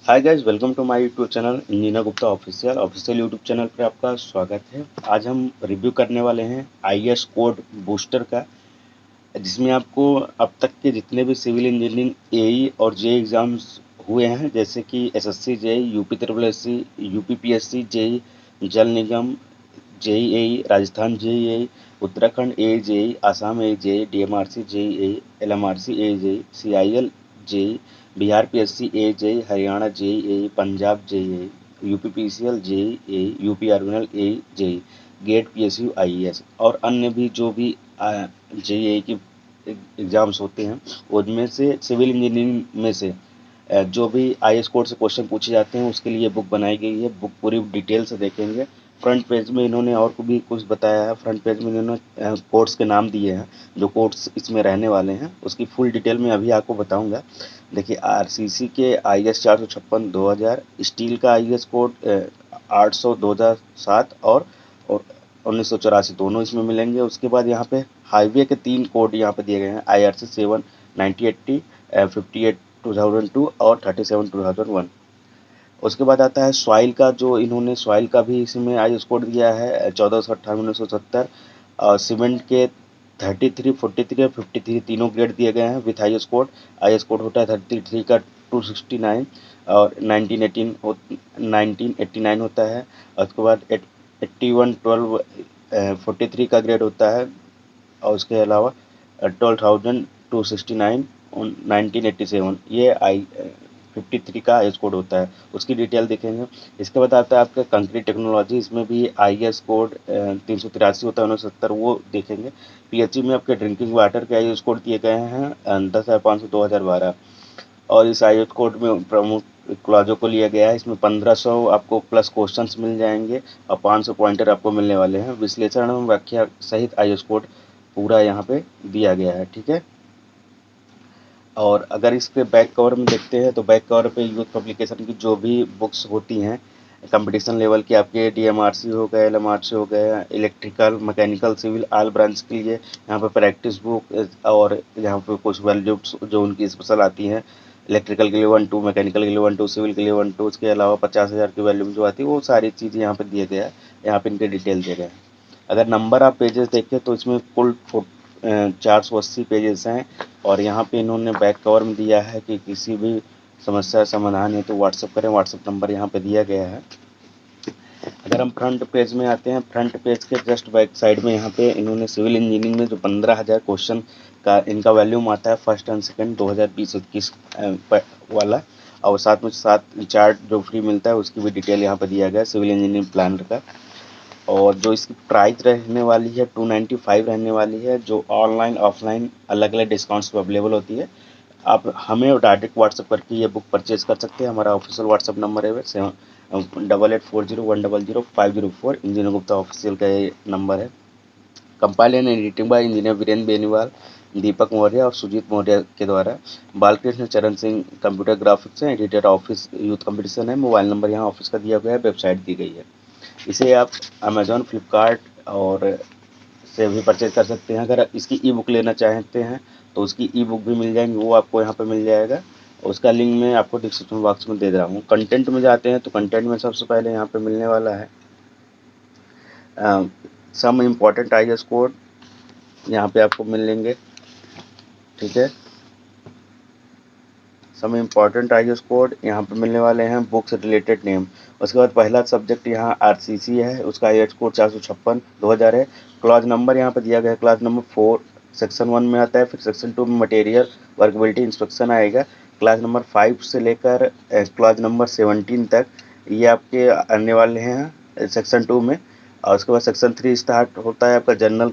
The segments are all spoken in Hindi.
Hi guys, welcome to my YouTube channel engineer Gupta official YouTube channel पर आपका स्वागत है। आज हम रिव्यू करने वाले हैं आईएएस कोड बूस्टर का, जिसमें आपको अब तक के जितने भी सिविल इंजीनियरिंग एई और जेई एग्जाम्स हुए हैं, जैसे कि SSC JE, UP triple SC, UP PSC JE, Jal Nigam JE AE, Rajasthan JE AE, Uttarakhand AE JE, Assam AE JE, DMRC JE AE, LMRC AE JE, CIL JE, Bihar PSC AE JE, Haryana JE AE, Punjab JE AE, UP PCL JE AE, UP आर्मिनल AE JE, GATE PSU IAS और अन्य भी जो भी जेई एई की एग्जाम्स होते हैं, उनमें से सिविल इंजीनियरिंग में से जो भी आईएएस कोड से क्वेश्चन पूछे जाते हैं उसके लिए बुक बनाई गई है। बुक पूरी डिटेल से देखेंगे। फ्रंट पेज में इन्होंने और को भी कुछ बताया है। फ्रंट पेज में इन्होंने कोर्स के नाम दिए हैं, जो कोर्स इसमें रहने वाले हैं उसकी फुल डिटेल में अभी आपको बताऊंगा। देखिए, आरसीसी के आईएएस 456 2000, स्टील का आईएएस कोड 800 2007 और 1984 दोनों इसमें मिलेंगे। उसके बाद यहाँ पे हाईवे के 3 कोड यहाँ पे दिए गए हैं, IRC 7 9080, 58 2002 और 37 2001। उसके बाद आता है सॉइल का, जो इन्होंने सॉइल का भी इसमें आईएस कोड दिया है 1458 1970। सीमेंट के 33 43 और 53 तीनों ग्रेड दिए गए हैं with IS code. IS code होता है 33 का 269 और 1989 होता है। और उसके बाद 81 12 43 का ग्रेड होता है। और उसके अलावा 12,269 1987 ये 53 का आईएस कोड होता है। उसकी डिटेल देखेंगे। इसके बाद आता है आपका कंक्रीट टेक्नोलॉजी, इसमें भी आईएस कोड 383 होता है 1970, वो देखेंगे। पीएचई में आपके ड्रिंकिंग वाटर के आईएस कोड दिए गए हैं 10,500 2012। और इस आईएस कोड में प्रमुख क्लॉजों को लिया गया है। इसमें 1500 आपको प्लस क्वेश्चंस मिल जाएंगे और 500 पॉइंटर आपको मिलने वाले हैं। विश्लेषण एवं व्याख्या सहित आईएस कोड पूरा यहाँ पे दिया गया है, ठीक है। और अगर इसके बैक कवर में देखते हैं तो बैक कवर पे यूथ पब्लिकेशन की जो भी बुक्स होती हैं कंपटीशन लेवल की, आपके डीएमआरसी हो गए, एलएमआरसी हो गए, electrical mechanical civil all branch के लिए यहाँ पे प्रैक्टिस बुक और यहाँ पे कुछ वैल्यूज जो उनकी स्पेशल आती हैं। इलेक्ट्रिकल के लिए 1-2, मैकेनिकल के लिए 1-2, सिविल के लिए 1-2, उसके अलावा 50,000 की वैल्यूम जो आती है वो सारी चीज़ें यहाँ पे दिए गए हैं। यहाँ पे इनके डिटेल दिए गए हैं। अगर नंबर ऑफ पेजेस देखें तो इसमें कुल 480 पेजेस हैं। और यहाँ पे इन्होंने बैक कवर में दिया है कि किसी भी समस्या समाधान है तो व्हाट्सअप करें। व्हाट्सअप नंबर यहाँ पे दिया गया है। अगर हम फ्रंट पेज में आते हैं, फ्रंट पेज के जस्ट बैक साइड में यहाँ पे इन्होंने सिविल इंजीनियरिंग में जो 15,000 क्वेश्चन का इनका वैल्यूम आता है फर्स्ट एंड सेकंड 2020-21 वाला, और साथ में साथ चार्ट जो फ्री मिलता है उसकी भी डिटेल यहाँ पर दिया गया है सिविल इंजीनियरिंग प्लानर का। और जो इसकी प्राइस रहने वाली है 295 रहने वाली है, जो ऑनलाइन ऑफलाइन अलग अलग डिस्काउंट्स पर अवेलेबल होती है। आप हमें डायरेक्ट व्हाट्सअप करके ये बुक परचेज कर सकते हैं। हमारा ऑफिशियल व्हाट्सअप नंबर है 7840100504, इंजीनियर गुप्ता ऑफिशियल का ये नंबर है। Compile and editing by engineer Virendra Beniwal, Deepak Maurya और सुजीत मौर्य के द्वारा। बालकृष्ण चरण सिंह कंप्यूटर ग्राफिक्स हैं, एडिटर ऑफिस यूथ कंपटीशन है। मोबाइल नंबर यहाँ ऑफिस का दिया गया है, वेबसाइट दी गई है। इसे आप अमेज़ॉन, फ्लिपकार्ट और से भी परचेज कर सकते हैं। अगर इसकी ई बुक लेना चाहते हैं तो उसकी ई बुक भी मिल जाएंगी, वो आपको यहाँ पे मिल जाएगा। उसका लिंक मैं आपको डिस्क्रिप्शन बॉक्स में दे रहा हूँ। कंटेंट में जाते हैं तो कंटेंट में सबसे पहले यहाँ पे मिलने वाला है सम इम्पॉर्टेंट आईएएस कोड, यहाँ पे आपको मिलेंगे, ठीक है। सम इम्पॉर्टेंट आईएएस कोड यहाँ पे मिलने वाले हैं, बुक्स रिलेटेड नेम। उसके बाद पहला सब्जेक्ट यहाँ आरसीसी है, उसका आईएएस कोड 456 2000 है। क्लॉज नंबर यहाँ पे दिया गया है, क्लॉज नंबर 4 सेक्शन 1 में आता है। फिर सेक्शन 2 में मटेरियल वर्कबिलिटी इंस्पेक्शन आएगा। क्लास नंबर 5 से लेकर क्लास नंबर 17 तक ये आपके आने वाले हैं सेक्शन 2 में। और उसके बाद सेक्शन 3 स्टार्ट होता है आपका जनरल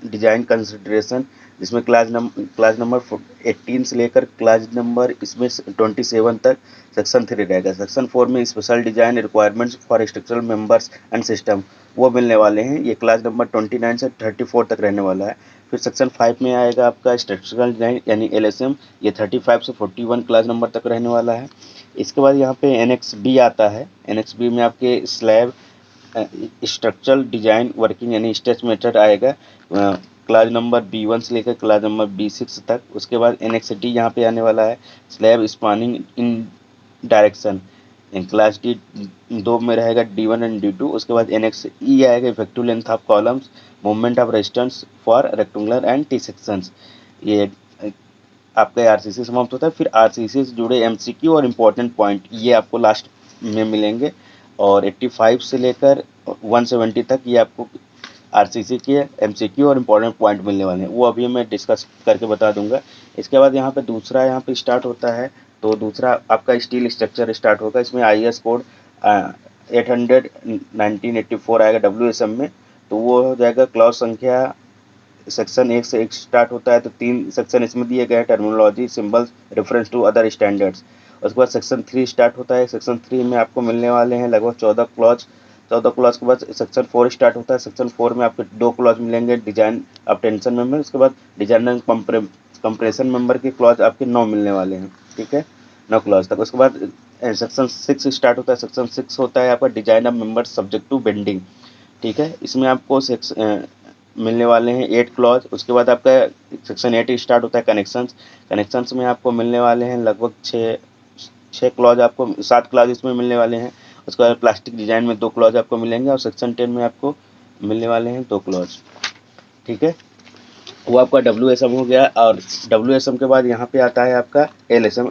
डिजाइन कंसिडरेशन, जिसमें क्लास नंबर 18 से लेकर क्लास नंबर इसमें 27 तक सेक्शन 3 रहेगा। सेक्शन 4 में special design requirements for structural members and system वो मिलने वाले हैं। ये क्लास नंबर 29 से 34 तक रहने वाला है। फिर सेक्शन 5 में आएगा आपका स्ट्रक्चरल डिजाइन यानी एलएसएम, ये 35 से 41 क्लास नंबर तक रहने वाला है। इसके बाद यहाँ पे एनेक्स बी आता है। एनेक्स बी में आपके स्लैब स्ट्रक्चरल डिजाइन वर्किंग यानी स्ट्रेच मेथड आएगा क्लास नंबर B1 से लेकर क्लास नंबर B6 तक। उसके बाद एनेक्स डी यहाँ पे आने वाला है, स्लैब स्पानिंग इन डायरेक्शन, क्लास डी 2 में रहेगा D1 एंड D2। उसके बाद एनेक्स ई आएगा, effective length of columns, movement of resistance for rectangular and T sections. ये आपका आरसीसी समाप्त होता है। फिर आरसीसी से जुड़े एमसीक्यू और इम्पोर्टेंट पॉइंट ये आपको लास्ट में मिलेंगे, और 85 से लेकर 170 तक ये आपको आरसीसी के एमसीक्यू और इम्पोर्टेंट पॉइंट मिलने वाले हैं, वो अभी मैं डिस्कस करके बता दूंगा। इसके बाद यहाँ पे दूसरा यहाँ पे स्टार्ट होता है, तो दूसरा आपका स्टील स्ट्रक्चर स्टार्ट होगा। इसमें आईएस कोड 800 1984 आएगा WSM में, तो वो हो जाएगा क्लॉज संख्या सेक्शन 1 से 1 स्टार्ट होता है, तो 3 सेक्शन इसमें दिए गए हैं, terminology, symbols, reference to other standards. उसके बाद सेक्शन 3 स्टार्ट होता है। सेक्शन 3 में आपको मिलने वाले हैं लगभग 14 क्लॉज। 14 क्लॉज के बाद सेक्शन 4 स्टार्ट होता है। सेक्शन 4 में आपको 2 क्लॉज मिलेंगे, डिजाइन ऑफ टेंशन मेंबर। उसके बाद डिजाइन एंड कंप्रेशन मेंबर के क्लॉज आपके 9 मिलने वाले हैं, ठीक है, 9 क्लॉज तक। उसके बाद सेक्शन 6 स्टार्ट होता है। सेक्शन 6 होता है आपका design of member subject to bending, ठीक है। इसमें आपको मिलने वाले हैं 8 क्लॉज। उसके बाद आपका सेक्शन 8 स्टार्ट होता है कनेक्शंस। कनेक्शंस में आपको मिलने वाले हैं लगभग 6 क्लॉज, आपको 7 क्लॉज इसमें मिलने वाले हैं। उसके बाद प्लास्टिक डिजाइन में 2 क्लॉज आपको मिलेंगे, और सेक्शन 10 में आपको मिलने वाले हैं 2 क्लॉज, ठीक है। वो आपका WSM हो गया। और WSM के बाद यहाँ पे आता है आपका LSM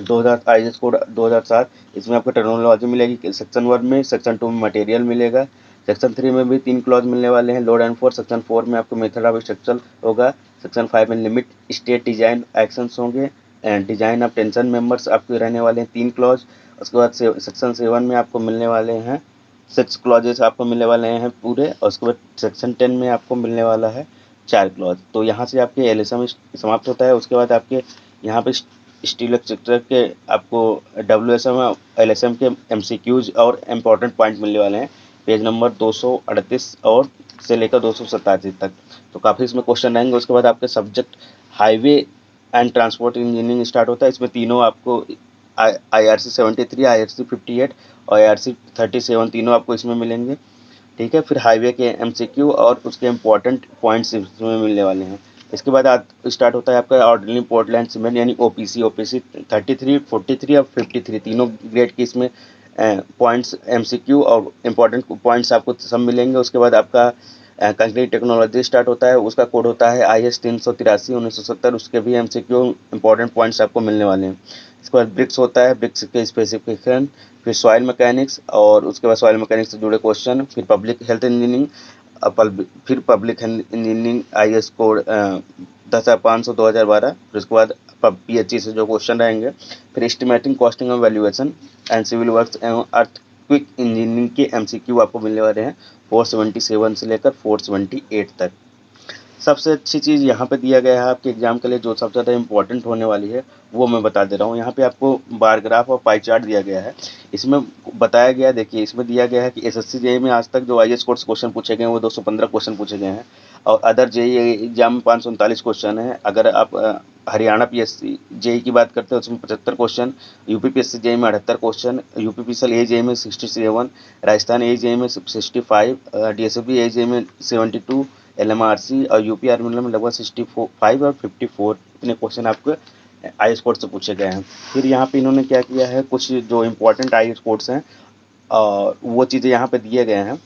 2000 IS कोड 2007। इसमें आपको टर्मिनोलॉजी मिलेगी सेक्शन 1 में। सेक्शन 2 में मटेरियल मिलेगा। सेक्शन 3 में भी 3 क्लॉज मिलने वाले हैं, लोड एंड फोर्स। सेक्शन 4 में आपको मेथड ऑफ स्ट्रक्चर होगा। सेक्शन 5 में लिमिट स्टेट डिजाइन एक्शंस होंगे, and design of tension members आपके रहने वाले हैं 3 क्लॉज। उसके बाद सेक्शन 7 में आपको मिलने वाले हैं 6 क्लॉजेस आपको मिलने वाले हैं पूरे। और उसके बाद सेक्शन 10 में आपको मिलने वाला है 4 क्लॉज। तो यहाँ से आपके LSM समाप्त होता है। उसके बाद आपके यहाँ पे स्टील स्ट्रक्चर के आपको WSM और LSM के MCQs और इम्पोर्टेंट पॉइंट मिलने वाले हैं, पेज नंबर 238 और से लेकर 287 तक। तो काफ़ी इसमें क्वेश्चन रहेंगे। उसके बाद आपके subject highway and transport engineering start होता है। इसमें तीनों आपको IRC 73, IRC 58 और IRC 37 तीनों आपको इसमें मिलेंगे, ठीक है। फिर हाईवे के MCQ और उसके इम्पोर्टेंट पॉइंट्स इसमें मिलने वाले हैं। इसके बाद स्टार्ट होता है आपका ऑर्डिनरी पोर्टलैंड सीमेंट यानी OPC 33, 43 और 53 तीनों ग्रेड की इसमें पॉइंट्स MCQ और इम्पोर्टेंट पॉइंट्स आपको सब मिलेंगे। उसके बाद आपका कंक्रीट टेक्नोलॉजी स्टार्ट होता है, उसका कोड होता है IS 383 1970, उसके भी MCQ इंपॉर्टेंट पॉइंट्स आपको मिलने वाले हैं। इसके बाद ब्रिक्स होता है, ब्रिक्स के स्पेसिफिकेशन, फिर सॉइल मैकेनिक्स, और उसके बाद सॉइल मैकेनिक्स से जुड़े क्वेश्चन, फिर पब्लिक हेल्थ इंजीनियरिंग, फिर पब्लिक इंजीनियरिंग IS कोड 10,500 2012। फिर उसके बाद PHE से जो क्वेश्चन रहेंगे, फिर एस्टिमेटिंग कॉस्टिंग और वैल्यूएशन एंड सिविल वर्क्स एवं अर्थक्वेक इंजीनियरिंग के MCQ आपको मिलने वाले हैं 477 से लेकर 478 तक। सबसे अच्छी चीज़ यहाँ पे दिया गया है आपके एग्जाम के लिए, जो सबसे ज़्यादा इंपॉर्टेंट होने वाली है वो मैं बता दे रहा हूँ। यहाँ पे आपको बार ग्राफ और पाई चार्ट दिया गया है। इसमें बताया गया, देखिए इसमें दिया गया है कि SSC JEE में आज तक जो IAS कोर्स क्वेश्चन पूछे गए हैं वो 215 क्वेश्चन पूछे गए हैं, और अदर JEE एग्जाम में 539 क्वेश्चन है। अगर आप हरियाणा PSC JEE की बात करते हैं उसमें 75 क्वेश्चन, UP PSC JEE में 78 क्वेश्चन, UP PSL AJEE में 67, राजस्थान AJEE में 65, DSB AJEE में 72, LMRC और UP आर्मी में लगभग 65 और 54 इतने क्वेश्चन आपको IAS कोर्स से पूछे गए हैं। फिर यहाँ पे इन्होंने क्या किया है, कुछ जो इम्पोर्टेंट IAS कोर्स हैं और वो चीज़ें यहाँ पे दिए गए हैं।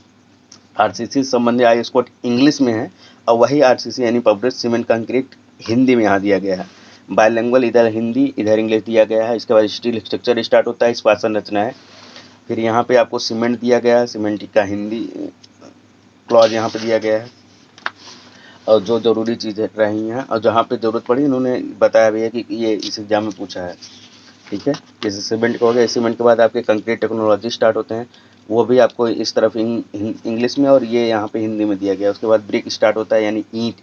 RCC संबंधी IAS कोड इंग्लिश में है, और वही RCC यानी पब्लिक सीमेंट कंक्रीट हिंदी में यहाँ दिया गया है। बायलैंग्वेज इधर हिंदी इधर इंग्लिश दिया गया है। इसके बाद स्टील स्ट्रक्चर स्टार्ट होता है, इस्पात संरचना है। फिर यहाँ पे आपको सीमेंट दिया गया है, सीमेंट का हिंदी क्लॉज यहाँ पे दिया गया है, और जो ज़रूरी चीज़ें रही हैं और जहाँ पे ज़रूरत पड़ी इन्होंने बताया भी है कि ये इस एग्जाम में पूछा है, ठीक है। जैसे सीमेंट का हो गया, सीमेंट के बाद आपके कंक्रीट टेक्नोलॉजी स्टार्ट होते हैं, वो भी आपको इस तरफ इंग्लिश में और ये यहाँ पे हिंदी में दिया गया है। उसके बाद ब्रिक स्टार्ट होता है यानी ईंट,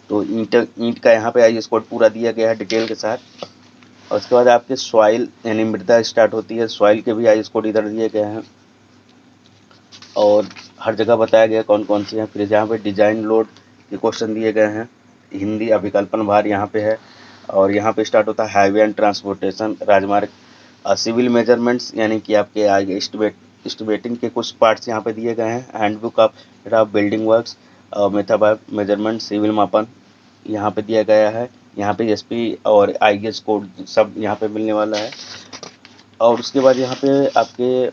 तो ईंट का यहाँ पे IAS कोड पूरा दिया गया है डिटेल के साथ। और उसके बाद आपके सॉइल यानी मृदा स्टार्ट होती है, सॉइल के भी IAS कोड इधर दिए गए हैं, और हर जगह बताया गया कौन कौन सी हैं। फिर जहाँ पे डिजाइन लोड के क्वेश्चन दिए गए हैं, हिंदी अभिकल्पन भार यहाँ पे है, और यहाँ पे स्टार्ट होता है हाईवे एंड ट्रांसपोर्टेशन राजमार्ग। सिविल मेजरमेंट्स यानी कि आपके आगे एस्टिमेटिंग के कुछ पार्ट्स यहाँ पे दिए गए हैं। Handbook of building works, method of measurement, civil मापन यहाँ पे दिया गया है। यहाँ पे SP और IAS कोड सब यहाँ पे मिलने वाला है। और उसके बाद यहाँ पे आपके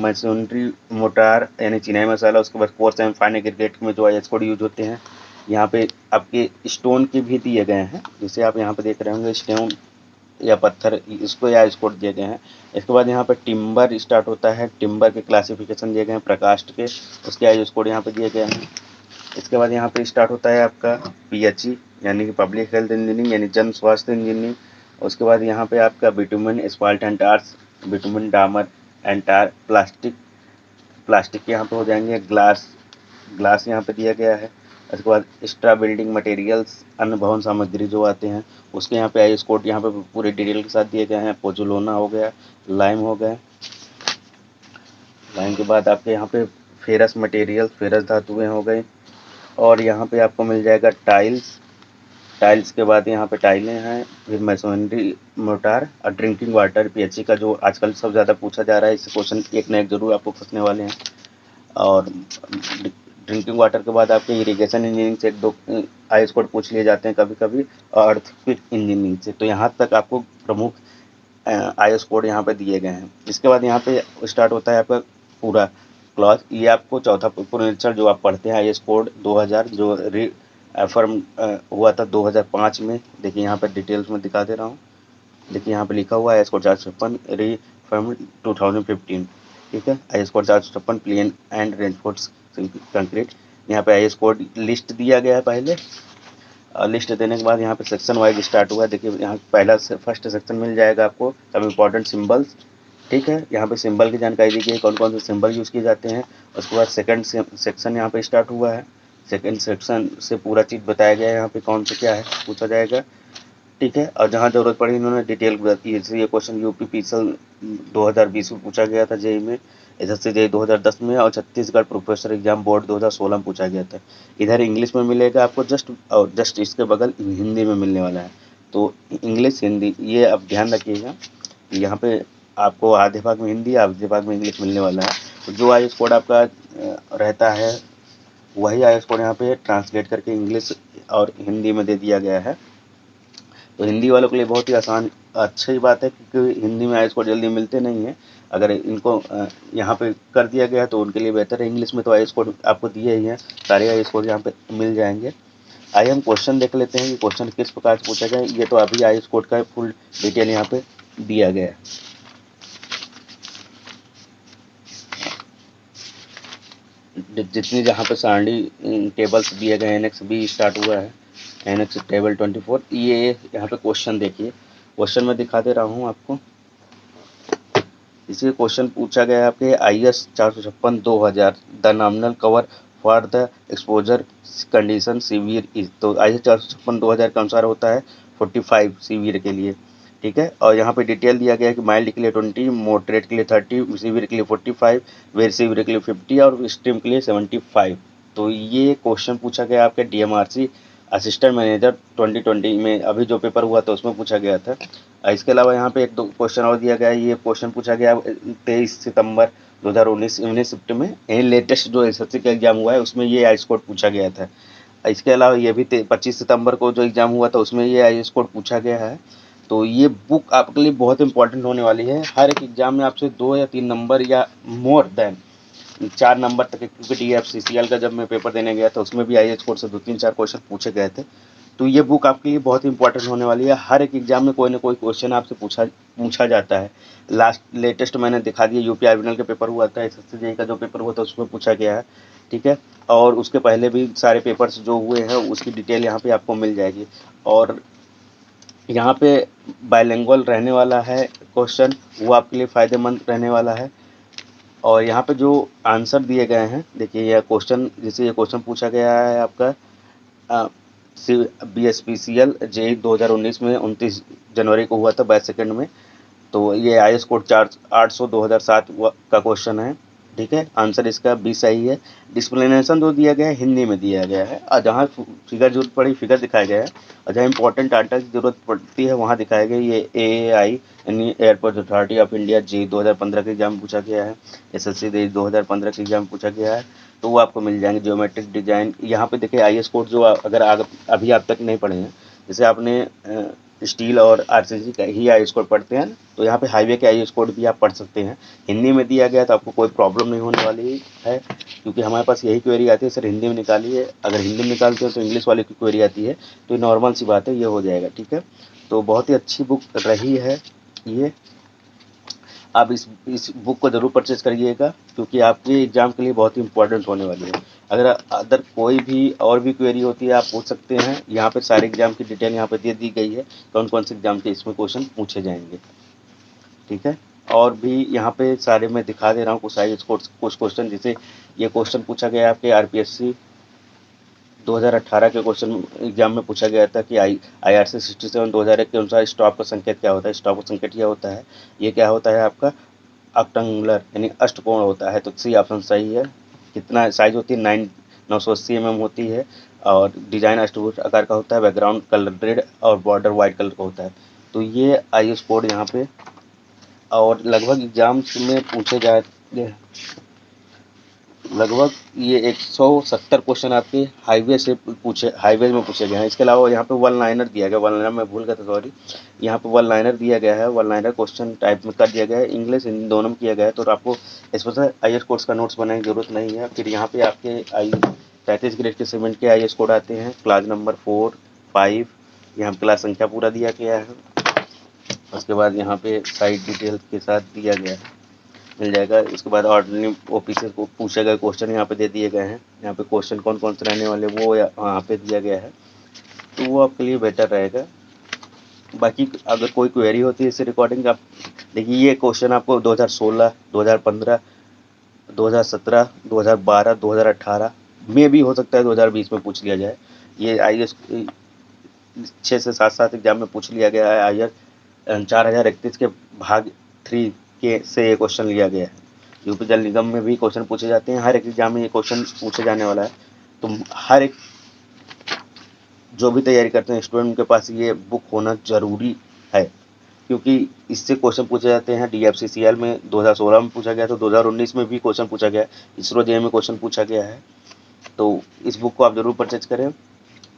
मशीनरी मोटार यानी चिनाई मसाला, उसके बाद कोर्स एंड फाइन एग्रीगेट में जो आई एस कोड यूज होते हैं। यहाँ पे आपके स्टोन के भी दिए गए हैं, जैसे आप यहाँ पे देख रहे होंगे स्टोन या पत्थर, इसको या आई कोड दिए गए हैं। इसके बाद यहाँ पे टिम्बर स्टार्ट होता है, टिम्बर के क्लासिफिकेशन दिए गए हैं प्रकाष्ठ के, उसके आई कोड यहाँ पे दिए गए हैं। इसके बाद यहाँ पे स्टार्ट होता है आपका PHE यानी कि पब्लिक हेल्थ इंजीनियरिंग यानी जन स्वास्थ्य इंजीनियरिंग। उसके बाद यहाँ पे आपका बिटुमेन एस्फाल्ट एंड टार्स, बिटुमेन डामर एंड टार, प्लास्टिक यहाँ पे हो जाएंगे, ग्लास यहाँ पे दिया गया है। उसके बाद एक्स्ट्रा बिल्डिंग मटेरियल्स, अन्य भवन सामग्री जो आते हैं उसके यहाँ पे आई कोड यहाँ पे पूरे डिटेल के साथ दिए गए हैं। पोजुलोना हो गया, लाइम हो गया, लाइम के बाद आपके यहाँ पे फेरस मटेरियल, फेरस धातुएं हो गई। और यहाँ पे आपको मिल जाएगा टाइल्स के बाद यहाँ पे टाइलें हैं, फिर मैसोनरी मोटार और ड्रिंकिंग वाटर PHE का जो आजकल सब ज़्यादा पूछा जा रहा है, इससे क्वेश्चन एक ना एक जरूर आपको फंसने वाले हैं। और ड्रिंकिंग वाटर के बाद आपके इरिगेशन इंजीनियरिंग से 1-2 आई कोड पूछ लिए जाते हैं कभी कभी, और अर्थक्वेक इंजीनियरिंग से। तो यहाँ तक आपको प्रमुख आई कोड यहाँ पे दिए गए हैं। इसके बाद यहाँ पे स्टार्ट होता है आपका पूरा क्लॉज, ये आपको चौथा पुनरीक्षण जो आप पढ़ते हैं आई कोड 2000 जो रीफर्म हुआ था 2005 में। देखिए यहाँ पर डिटेल्स में दिखा दे रहा हूँ, देखिए यहाँ पे लिखा हुआ है आई कोड 456 रीफर्म 2015, ठीक है। I code 456 plain and reinforce concrete. यहाँ पे आई कोड लिस्ट दिया गया है पहले, लिस्ट देने के बाद यहाँ पे सेक्शन वाइज स्टार्ट हुआ है। देखिए यहाँ पहला फर्स्ट सेक्शन मिल जाएगा आपको सब इम्पोर्टेंट सिंबल्स, ठीक है। यहाँ पे सिंबल की जानकारी दी गई, कौन कौन से सिंबल यूज़ किए जाते हैं। उसके बाद सेकंड सेक्शन यहाँ पे स्टार्ट हुआ है, सेकंड सेक्शन से पूरा चीज़ बताया गया है, यहाँ पे कौन से क्या है पूछा जाएगा, ठीक है। और जहाँ जरूरत पड़ी इन्होंने डिटेल बताई है। जैसे ये क्वेश्चन यूपी PSL 2020 में पूछा गया था जेई में, SSC जेई 2010 में, और छत्तीसगढ़ प्रोफेसर एग्जाम बोर्ड 2016 में पूछा गया था। इधर इंग्लिश में मिलेगा आपको जस्ट इसके बगल हिंदी में मिलने वाला है। तो इंग्लिश हिंदी ये अब ध्यान रखिएगा, यहाँ पे आपको आधे भाग में हिंदी आधे भाग में इंग्लिश मिलने वाला है। तो जो आई कोड आपका रहता है वही आई कोड यहाँ पे ट्रांसलेट करके इंग्लिश और हिंदी में दे दिया गया है। तो हिंदी वालों के लिए बहुत ही आसान अच्छी बात है, क्योंकि हिंदी में आई कोड जल्दी मिलते नहीं हैं। अगर इनको यहाँ पे कर दिया गया है तो उनके लिए बेहतर है। इंग्लिश में तो आई कोड आपको दिए ही हैं, सारे आई कोड यहाँ पे मिल जाएंगे। आइए हम क्वेश्चन देख लेते हैं कि क्वेश्चन किस प्रकार से पूछा जाए। ये तो अभी आई कोड का फुल डिटेल यहाँ पे दिया गया है। जितनी जहाँ पे सारणी टेबल्स दिए गए हैं, एनेक्स भी स्टार्ट हुआ है, एनेक्स टेबल 24। ये यहाँ पे क्वेश्चन देखिए, क्वेश्चन में दिखा दे रहा हूँ आपको। इसी क्वेश्चन पूछा गया है आपके IS 456/2000 the nominal cover for the exposure condition severe is. तो IS 456/2000 के अनुसार होता है 45 सीवियर के लिए, ठीक है। और यहाँ पे डिटेल दिया गया है कि माइल्ड के लिए 20, मॉडरेट के लिए 30, सीवियर के लिए 45, वेरी सीवियर के लिए 50 और एक्सट्रीम के लिए 75। तो ये क्वेश्चन पूछा गया आपके DMRC असिस्टेंट मैनेजर 2020 में, अभी जो पेपर हुआ था उसमें पूछा गया था। इसके अलावा यहाँ पे 1-2 क्वेश्चन और दिया गया है। ये क्वेश्चन पूछा गया 23 सितंबर 2019 यूनिट शिफ्ट में, यही लेटेस्ट जो SSC का एग्जाम हुआ है उसमें ये आई कोड पूछा गया था। इसके अलावा ये भी 25 सितंबर को जो एग्जाम हुआ था उसमें ये आई कोड पूछा गया है। तो ये बुक आपके लिए बहुत इंपॉर्टेंट होने वाली है। हर एक एग्जाम में आपसे 2 या 3 नंबर या मोर देन 4 नंबर तक, क्योंकि DFCCL का जब मैं पेपर देने गया था उसमें भी आई कोड से 2-3-4 क्वेश्चन पूछे गए थे। तो ये बुक आपके लिए बहुत इंपॉर्टेंट होने वाली है। हर एक एग्जाम में कोई ना कोई क्वेश्चन आपसे पूछा जाता है। लेटेस्ट मैंने दिखा दिया, यूपी आर्बिनल का पेपर हुआ था, SSC जेईई का जो पेपर हुआ था उसमें पूछा गया है, ठीक है। और उसके पहले भी सारे पेपर्स जो हुए हैं उसकी डिटेल यहाँ पे आपको मिल जाएगी। और यहाँ पे बाइलिंगुअल रहने वाला है क्वेश्चन, वो आपके लिए फ़ायदेमंद रहने वाला है। और यहाँ पे जो आंसर दिए गए हैं देखिए, यह क्वेश्चन जैसे ये क्वेश्चन पूछा गया है आपका BSPCL जेईई 2019 में 29 जनवरी को हुआ था बैच सेकंड में। तो ये IS कोड 800/2007 का क्वेश्चन है, ठीक है। आंसर इसका B सही है। डिस्प्लेनेशन जो दिया गया है हिंदी में दिया गया है, और जहाँ फिगर जरूरत पड़ी फिगर दिखाया गया है, और जहाँ इंपॉर्टेंट डाटा की जरूरत पड़ती है वहाँ दिखाया गया। ये AAI यानी airport authority of India JEE 2015 के एग्जाम पूछा गया है, SSC जेईई 2015 के एग्जाम पूछा गया है, तो वो आपको मिल जाएंगे। ज्योमेट्रिक डिजाइन यहाँ पे देखिए IS कोड जो अगर अभी आप तक नहीं पढ़े हैं, जैसे आपने स्टील और आरसीसी का ही आई कोड पढ़ते हैं, तो यहाँ पे हाईवे के आई कोड भी आप पढ़ सकते हैं। हिंदी में दिया गया तो आपको कोई प्रॉब्लम नहीं होने वाली है, क्योंकि हमारे पास यही क्वेरी आती है सर हिंदी में निकालिए। अगर हिंदी में निकालते हो तो इंग्लिश वाले की क्वेरी आती है, तो नॉर्मल सी बात है, ये हो जाएगा। ठीक है, तो बहुत ही अच्छी बुक रही है ये। आप इस बुक को ज़रूर परचेज करिएगा, क्योंकि आपके एग्ज़ाम के लिए बहुत ही इंपॉर्टेंट होने वाली है। अगर अदर कोई भी और भी क्वेरी होती है आप पूछ सकते हैं। यहाँ पे सारे एग्ज़ाम की डिटेल यहाँ पे दे दी गई है, कौन कौन से एग्ज़ाम के इसमें क्वेश्चन पूछे जाएंगे। ठीक है, और भी यहाँ पे सारे मैं दिखा दे रहा हूँ कुछ क्वेश्चन। जैसे ये क्वेश्चन पूछा गया आपके आरपीएससी 2018 के क्वेश्चन एग्जाम में पूछा गया था कि IRC 67 2001 के अनुसार स्टॉप का संकेत क्या होता है। स्टॉप का संकेत यह होता है, ये क्या होता है आपका ऑक्टेंगुलर यानी अष्टकोण होता है। तो सी ऑप्शन सही है। कितना साइज होती है 980 mm होती है, और डिजाइन अष्टभुज आकार का होता है। बैकग्राउंड कलर रेड और बॉर्डर वाइट कलर का होता है। तो ये IS कोड यहाँ पे, और लगभग एग्जाम्स में पूछे जाए लगभग ये 170 क्वेश्चन आपके हाईवे में पूछे गए हैं। इसके अलावा यहाँ पे वन लाइनर दिया गया, वन लाइनर मैं भूल गया था, सॉरी। यहाँ पे वन लाइनर दिया गया है, वन लाइनर क्वेश्चन टाइप में कर दिया गया है, इंग्लिश हिंदी दोनों में किया गया है। तो आपको स्पेशल IS कोड्स का नोट्स बनाने की जरूरत नहीं है। फिर यहाँ पे आपके 35 ग्रेड के सीमेंट के IS कोड आते हैं, क्लास नंबर 4, 5, यहाँ क्लास संख्या पूरा दिया गया है। उसके बाद यहाँ पे साइट डिटेल के साथ दिया गया है, मिल जाएगा। इसके बाद ऑर्डिनरी ऑफिसर को पूछे गए क्वेश्चन यहाँ पे दे दिए गए हैं। यहाँ पे क्वेश्चन कौन कौन से रहने वाले वो यहाँ पे दिया गया है, तो वो आपके लिए बेटर रहेगा। बाकी अगर कोई क्वेरी होती है इससे रिकॉर्डिंग, आप देखिए ये क्वेश्चन आपको 2016, 2015, 2017, 2012, 2018 में भी हो सकता है 2020 में पूछ लिया जाए। ये IS 6 से 7 एग्जाम में पूछ लिया गया है। IS 4031 के भाग 3 के से ये क्वेश्चन लिया गया है। यूपी जल निगम में भी क्वेश्चन पूछे जाते हैं, हर एक एग्जाम में ये क्वेश्चन पूछे जाने वाला है। तो हर एक जो भी तैयारी करते हैं स्टूडेंट के पास ये बुक होना जरूरी है, क्योंकि इससे क्वेश्चन पूछे जाते हैं। DFCCL में 2016 में पूछा गया, तो 2019 में भी क्वेश्चन पूछा गया, इसरो JEE में क्वेश्चन पूछा गया है। तो इस बुक को आप जरूर परचेज करें।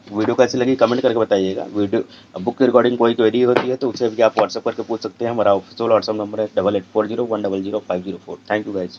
वीडियो कैसी लगी कमेंट करके बताइएगा। बुक की रिकॉर्डिंग कोई क्वेरी होती है तो उसे भी आप व्हाट्सएप करके पूछ सकते हैं। हमारा ऑफिशियल व्हाट्सएप नंबर है 8840100504। Thank you guys.